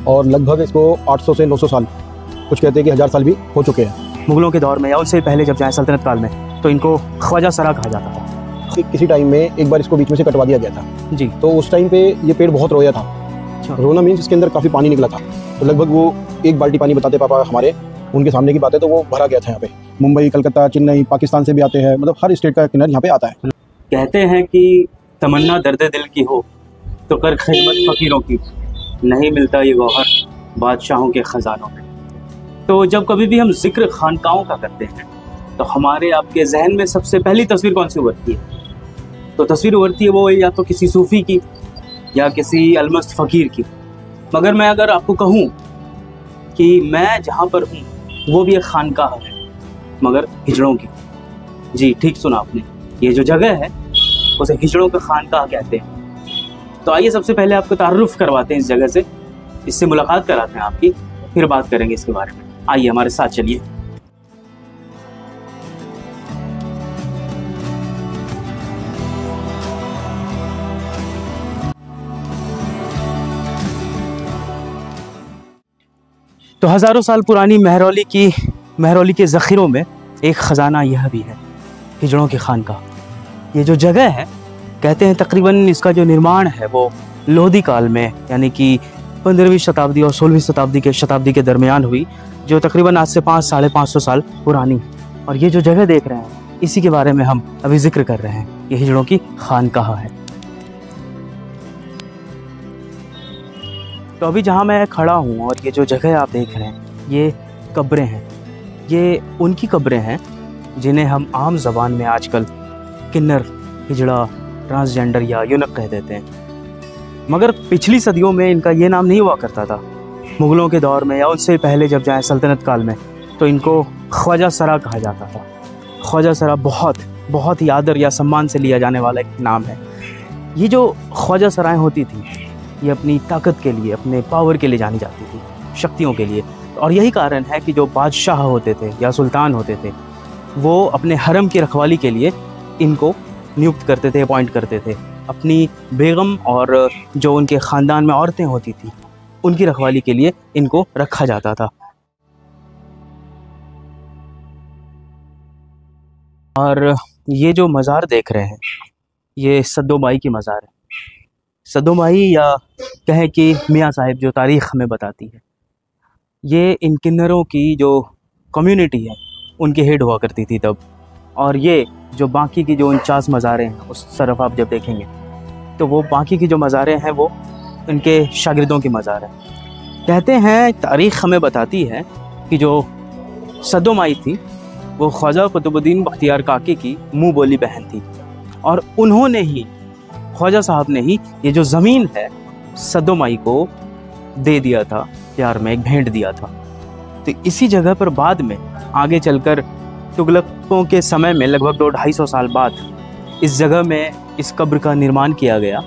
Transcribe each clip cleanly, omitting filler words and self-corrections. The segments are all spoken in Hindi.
और लगभग इसको 800 से 900 साल, कुछ कहते हैं कि 1000 साल भी हो चुके हैं। मुगलों के दौर में या उससे पहले जब जाए सल्तनत काल में, तो इनको ख्वाजा सरा कहा जाता था। किसी टाइम में एक बार इसको बीच में से कटवा दिया गया था जी। तो उस टाइम पे ये पेड़ बहुत रोया था। रोना मीन्स इसके अंदर काफ़ी पानी निकला था, तो लगभग वो 1 बाल्टी पानी बताते पापा हमारे, उनके सामने की बात है, तो वो भरा गया था यहाँ पे। मुंबई, कलकत्ता, चेन्नई, पाकिस्तान से भी आते हैं, मतलब हर स्टेट का किन्नर यहाँ पे आता है। कहते हैं कि तमन्ना दर्द दिल की हो तो कर खिदमत फकीरों की, नहीं मिलता ये गौहर बादशाहों के खजानों में। तो जब कभी भी हम जिक्र खानकाहों का करते हैं तो हमारे आपके जहन में सबसे पहली तस्वीर कौन सी उभरती है? तो तस्वीर उभरती है वो या तो किसी सूफ़ी की या किसी अलमस्त फ़कीर की। मगर मैं अगर आपको कहूँ कि मैं जहाँ पर हूँ वो भी एक खानकाह है, मगर हिजड़ों की। जी ठीक सुना आपने, ये जो जगह है उसे हिजड़ों का खानकाह कहते हैं। तो आइए सबसे पहले आपको तारुफ करवाते हैं इस जगह से, इससे मुलाकात कराते हैं आपकी, फिर बात करेंगे इसके बारे में। आइए हमारे साथ चलिए। तो हज़ारों साल पुरानी महरौली के ज़ख़ीरों में एक ख़जाना यह भी है, हिजड़ों की खानकाह। ये जो जगह है, कहते हैं तकरीबन इसका जो निर्माण है वो लोधी काल में, यानी कि 15वीं शताब्दी और 16वीं शताब्दी के दरमियान हुई, जो तकरीबन आज से 500-550 साल पुरानी। और ये जो जगह देख रहे हैं इसी के बारे में हम अभी जिक्र कर रहे हैं, ये हिजड़ों की खानकाह है। तो अभी जहाँ मैं खड़ा हूँ और ये जो जगह आप देख रहे हैं, ये कब्रें हैं। ये उनकी कब्रें हैं जिन्हें हम आम ज़बान में आजकल किन्नर, हिजड़ा, ट्रांसजेंडर या यूनक कह देते हैं। मगर पिछली सदियों में इनका ये नाम नहीं हुआ करता था। मुग़लों के दौर में या उससे पहले जब जाए सल्तनत काल में, तो इनको ख्वाजा सरा कहा जाता था। ख्वाजा सरा बहुत ही आदर या सम्मान से लिया जाने वाला एक नाम है। ये जो ख्वाजा सराएँ होती थी, ये अपनी ताकत के लिए, अपने पावर के लिए जानी जाती थी, शक्तियों के लिए। और यही कारण है कि जो बादशाह होते थे या सुल्तान होते थे, वो अपने हरम की रखवाली के लिए इनको नियुक्त करते थे, अपॉइंट करते थे। अपनी बेगम और जो उनके ख़ानदान में औरतें होती थी, उनकी रखवाली के लिए इनको रखा जाता था। और ये जो मज़ार देख रहे हैं, ये सद्दोबाई की मज़ार है। सद्दोबाई या कहें कि मियाँ साहिब, जो तारीख़ हमें बताती है, ये इन किन्नरों की जो कम्युनिटी है उनकी हेड हुआ करती थी तब। और ये जो बाकी की जो 49 मज़ारें हैं, उस तरफ आप जब देखेंगे तो वो बाकी की जो मज़ारें हैं वो इनके शागिर्दों की मज़ार है। कहते हैं, तारीख़ हमें बताती है कि जो सद्दोमाई थी वो ख्वाजा कुतुबुद्दीन बख्तियार काकी की मुँह बोली बहन थी, और उन्होंने ही, ख्वाजा साहब ने ही, ये जो ज़मीन है सद्दोमाई को दे दिया था, प्यार में एक भेंट दिया था। तो इसी जगह पर बाद में आगे चलकर तुगलकों के समय में लगभग 200-250 साल बाद इस जगह में इस कब्र का निर्माण किया गया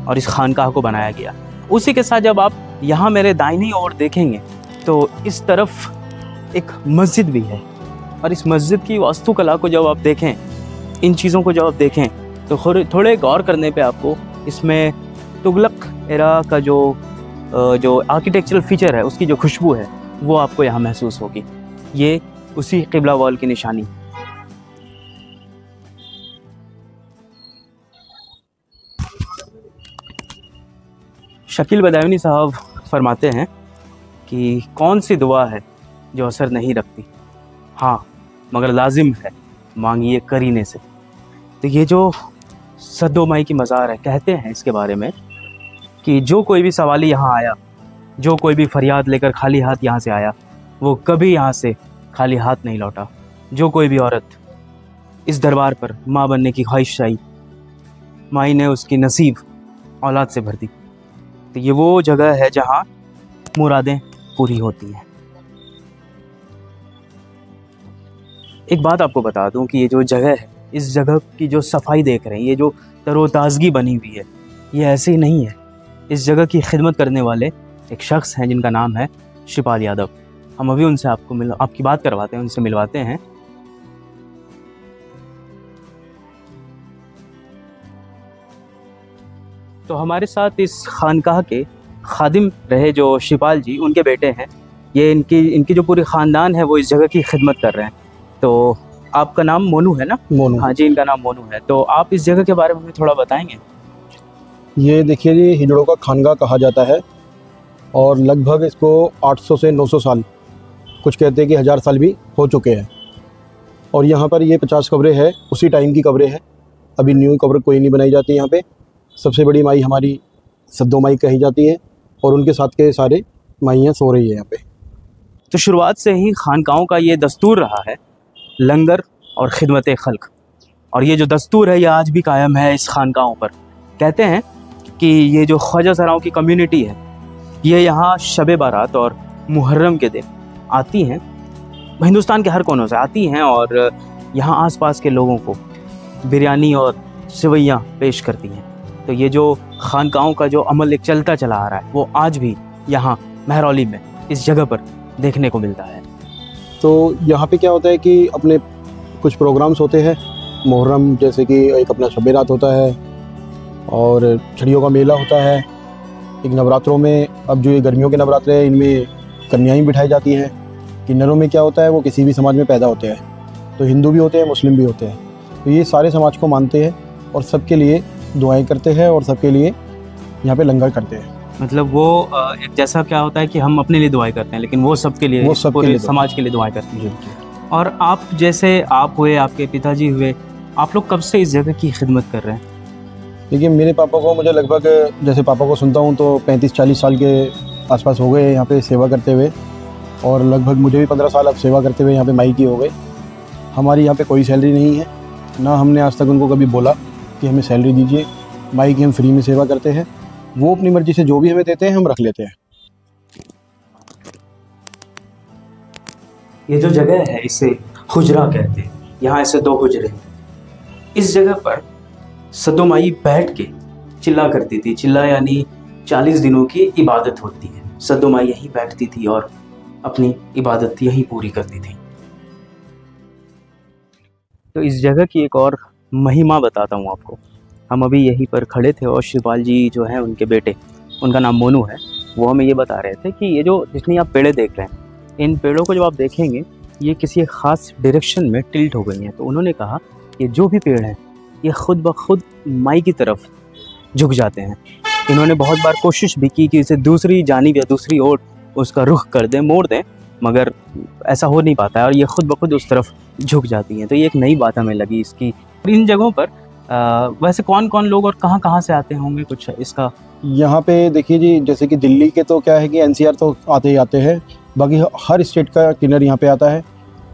और इस खानकाह को बनाया गया। उसी के साथ जब आप यहाँ मेरे दाहिनी ओर देखेंगे तो इस तरफ एक मस्जिद भी है, और इस मस्जिद की वास्तुकला को जब आप देखें, इन चीज़ों को जब आप देखें तो थोड़े गौर करने पे आपको इसमें तुगलक एरा का जो आर्किटेक्चरल फीचर है, उसकी जो खुशबू है, वो आपको यहाँ महसूस होगी। ये उसी क़िबला वॉल की निशानी। शकील बदायूनी साहब फरमाते हैं कि कौन सी दुआ है जो असर नहीं रखती, हाँ मगर लाजिम है मांगिए करीने से। तो ये जो सद्दोमाई की मज़ार है, कहते हैं इसके बारे में कि जो कोई भी सवाली यहाँ आया, जो कोई भी फरियाद लेकर खाली हाथ यहाँ से आया, वो कभी यहाँ से खाली हाथ नहीं लौटा। जो कोई भी औरत इस दरबार पर माँ बनने की ख्वाहिश आई, माई ने उसकी नसीब औलाद से भर दी। तो ये वो जगह है जहाँ मुरादें पूरी होती हैं। एक बात आपको बता दूं कि ये जो जगह है, इस जगह की जो सफाई देख रहे हैं, ये जो तरोताज़गी बनी हुई है, ये ऐसे ही नहीं है। इस जगह की खिदमत करने वाले एक शख्स हैं जिनका नाम है शिपाल यादव। हम अभी उनसे आपकी बात करवाते हैं, उनसे मिलवाते हैं। तो हमारे साथ इस खानकाह के खादिम रहे जो शिपाल जी, उनके बेटे हैं। ये इनकी जो पूरी ख़ानदान है वो इस जगह की खिदमत कर रहे हैं। तो आपका नाम मोनू है ना? मोनू। हाँ जी, इनका नाम मोनू है। तो आप इस जगह के बारे में हमें थोड़ा बताएंगे? ये देखिए जी, हिजड़ों का खानगा कहा जाता है और लगभग इसको 800 से 900 साल, कुछ कहते हैं कि 1000 साल भी हो चुके हैं। और यहाँ पर ये 50 कब्रें हैं, उसी टाइम की कब्रें हैं। अभी न्यू कब्र कोई नहीं बनाई जाती यहाँ पे। सबसे बड़ी माई हमारी सद्दो माई कही जाती है और उनके साथ के सारे माइयाँ सो रही है यहाँ पे। तो शुरुआत से ही खानकाहों का ये दस्तूर रहा है, लंगर और खिदमत खल्क, और ये जो दस्तूर है ये आज भी कायम है इस खानकाहों पर। कहते हैं कि ये जो ख्वाजा सराओं की कम्युनिटी है ये यहाँ शब बारात और मुहर्रम के दिन आती हैं, हिंदुस्तान के हर कोनों से आती हैं और यहाँ आसपास के लोगों को बिरयानी और सेवइयाँ पेश करती हैं। तो ये जो खानकाहों का जो अमल एक चलता चला आ रहा है वो आज भी यहाँ महरौली में इस जगह पर देखने को मिलता है। तो यहाँ पे क्या होता है कि अपने कुछ प्रोग्राम्स होते हैं, मुहर्रम जैसे कि एक अपना शब बारात होता है और छड़ियों का मेला होता है। एक नवरात्रों में, अब जो ये गर्मियों के नवरात्रे हैं इनमें कन्याएँ बिठाई जाती हैं। किन्नरों में क्या होता है, वो किसी भी समाज में पैदा होते हैं, तो हिंदू भी होते हैं, मुस्लिम भी होते हैं। तो ये सारे समाज को मानते हैं और सबके लिए दुआएं करते हैं और सबके लिए यहाँ पे लंगर करते हैं। मतलब वो एक जैसा क्या होता है कि हम अपने लिए दुआएं करते हैं, लेकिन वो सबके लिए, पूरे समाज के लिए दुआएं करते हैं। और आप जैसे आप हुए, आपके पिताजी हुए, आप लोग कब से इस जगह की खिदमत कर रहे हैं? देखिए, मेरे पापा को, मुझे लगभग, जैसे पापा को सुनता हूँ तो 35-40 साल के आसपास हो गए यहाँ पे सेवा करते हुए, और लगभग मुझे भी 15 साल अब सेवा करते हुए यहाँ पे माई की हो गए। हमारी यहाँ पे कोई सैलरी नहीं है, ना हमने आज तक उनको कभी बोला कि हमें सैलरी दीजिए। माई की हम फ्री में सेवा करते हैं, वो अपनी मर्ज़ी से जो भी हमें देते हैं हम रख लेते हैं। ये जो जगह है इसे हुजरा कहते हैं। यहाँ ऐसे 2 हुजरे हैं। इस जगह पर सद्दो माई बैठ के चिल्ला करती थी। चिल्ला यानी 40 दिनों की इबादत होती है। सद्दो माई यहीं बैठती थी और अपनी इबादत यहीं पूरी करती थी। तो इस जगह की एक और महिमा बताता हूँ आपको। हम अभी यहीं पर खड़े थे और शिपाल जी जो हैं, उनके बेटे, उनका नाम मोनू है, वो हमें ये बता रहे थे कि ये जो जितनी आप पेड़ें देख रहे हैं, इन पेड़ों को जब आप देखेंगे ये किसी एक ख़ास डायरेक्शन में टिल्ट हो गई हैं। तो उन्होंने कहा कि जो भी पेड़ हैं ये खुद ब खुद माई की तरफ झुक जाते हैं। इन्होंने बहुत बार कोशिश भी की कि इसे दूसरी जानिब या दूसरी ओर उसका रुख कर दें, मोड़ दें, मगर ऐसा हो नहीं पाता है और ये खुद ब खुद उस तरफ झुक जाती हैं। तो ये एक नई बात हमें लगी इसकी। इन जगहों पर वैसे कौन कौन लोग और कहाँ कहाँ से आते होंगे कुछ इसका? यहाँ पे देखिए जी, जैसे कि दिल्ली के तो क्या है कि NCR तो आते ही आते हैं, बाकी हर स्टेट का किन्नर यहाँ पे आता है।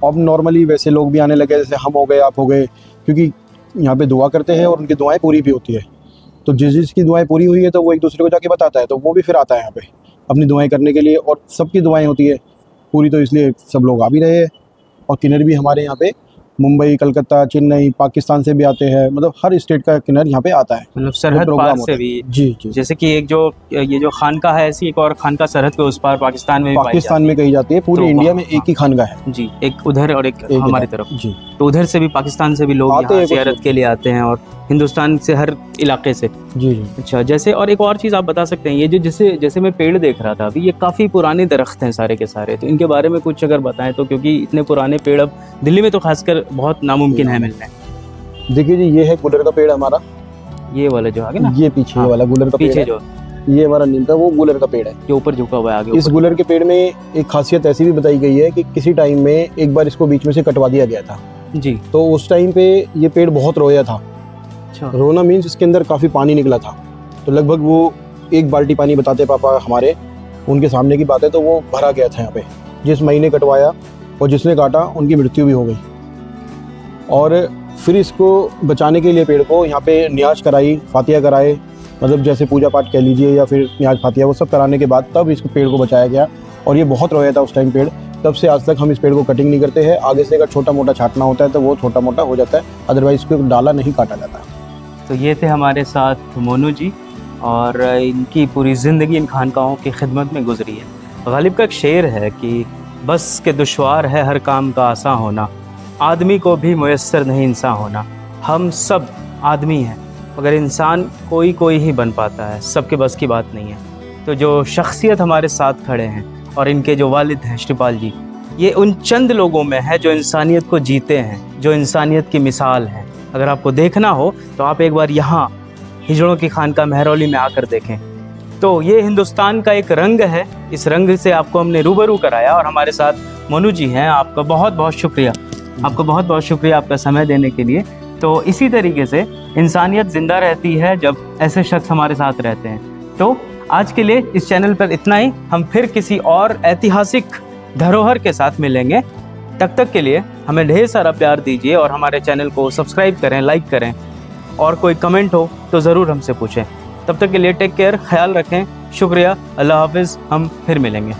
अब नॉर्मली वैसे लोग भी आने लगे, जैसे हम हो गए, आप हो गए, क्योंकि यहाँ पे दुआ करते हैं और उनकी दुआएं पूरी भी होती है। तो जिसकी दुआएं पूरी हुई है तो वो एक दूसरे को जाके बताता है, तो वो भी फिर आता है यहाँ पे अपनी दुआएं करने के लिए, और सबकी दुआएं होती है पूरी, तो इसलिए सब लोग आ भी रहे हैं। और किन्नर भी हमारे यहाँ पे मुंबई, कलकत्ता, चेन्नई, पाकिस्तान से भी आते हैं, मतलब हर स्टेट का किन्नर यहाँ पे आता है। मतलब सरहद पार से भी? जी जी। जैसे कि एक जो ये जो खानका है, ऐसी एक और खानका सरहद पे उस पार पाकिस्तान में कही जाती है। पूरे इंडिया में एक ही खानका है जी, एक उधर और एक हमारी तरफ जी। तो उधर से भी, पाकिस्तान से भी लोग यहाँ ज़ियारत के लिए आते हैं और हिंदुस्तान से हर इलाके से। जी जी। अच्छा, जैसे और एक और चीज़ आप बता सकते हैं, ये जो जैसे मैं पेड़ देख रहा था अभी, ये काफ़ी पुराने दरख्त हैं सारे के सारे, तो इनके बारे में कुछ अगर बताएं तो, क्योंकि इतने पुराने पेड़ अब दिल्ली में तो खासकर बहुत नामुमकिन है मिलना। देखिए जी, ये है गुलर का पेड़ हमारा, ये वाला जो आगे ना, ये पीछे वाला गुलर का पीछे जो ये हमारा नीम का, वो गुलर का पेड़ है जो ऊपर झुका हुआ है आगे। इस गुलर के पेड़ में एक खासियत ऐसी भी बताई गई है कि किसी टाइम में एक बार इसको बीच में से कटवा दिया गया था जी। तो उस टाइम पे ये पेड़ बहुत रोया था। अच्छा। रोना मीन्स इसके अंदर काफ़ी पानी निकला था, तो लगभग वो 1 बाल्टी पानी, बताते पापा हमारे, उनके सामने की बात है, तो वो भरा गया था यहाँ पे। जिस महीने कटवाया और जिसने काटा उनकी मृत्यु भी हो गई। और फिर इसको बचाने के लिए पेड़ को यहाँ पे न्याज कराई, फातिया कराए, मतलब जैसे पूजा पाठ कह लीजिए या फिर न्याज फातिया, वो सब कराने के बाद तब इस पेड़ को बचाया गया। और ये बहुत रोया था उस टाइम पेड़, तब से आज तक हम इस पेड़ को कटिंग नहीं करते हैं। आगे से अगर छोटा मोटा छाटना होता है तो वो छोटा मोटा हो जाता है, अदरवाइज इसको डाला नहीं काटा जाता। तो ये थे हमारे साथ मोनू जी, और इनकी पूरी ज़िंदगी इन खानकाहों की खिदमत में गुजरी है। गालिब का एक शेर है कि बस के दुश्वार है हर काम का आसान होना, आदमी को भी मुयस्सर नहीं इंसान होना। हम सब आदमी हैं, मगर इंसान कोई ही बन पाता है, सबके बस की बात नहीं है। तो जो शख्सियत हमारे साथ खड़े हैं और इनके जो वालिद हैं श्रीपाल जी, ये उन चंद लोगों में है जो इंसानियत को जीते हैं, जो इंसानियत की मिसाल हैं। अगर आपको देखना हो तो आप एक बार यहाँ हिजड़ों की खानका महरौली में आकर देखें। तो ये हिंदुस्तान का एक रंग है, इस रंग से आपको हमने रूबरू कराया और हमारे साथ मनु जी हैं। आपका बहुत बहुत शुक्रिया, आपको बहुत बहुत शुक्रिया आपका समय देने के लिए। तो इसी तरीके से इंसानियत ज़िंदा रहती है जब ऐसे शख्स हमारे साथ रहते हैं। तो आज के लिए इस चैनल पर इतना ही, हम फिर किसी और ऐतिहासिक धरोहर के साथ मिलेंगे। तब तक के लिए हमें ढेर सारा प्यार दीजिए और हमारे चैनल को सब्सक्राइब करें, लाइक करें, और कोई कमेंट हो तो ज़रूर हमसे पूछें। तब तक के लिए टेक केयर, ख्याल रखें, शुक्रिया, अल्लाह हाफिज़, हम फिर मिलेंगे।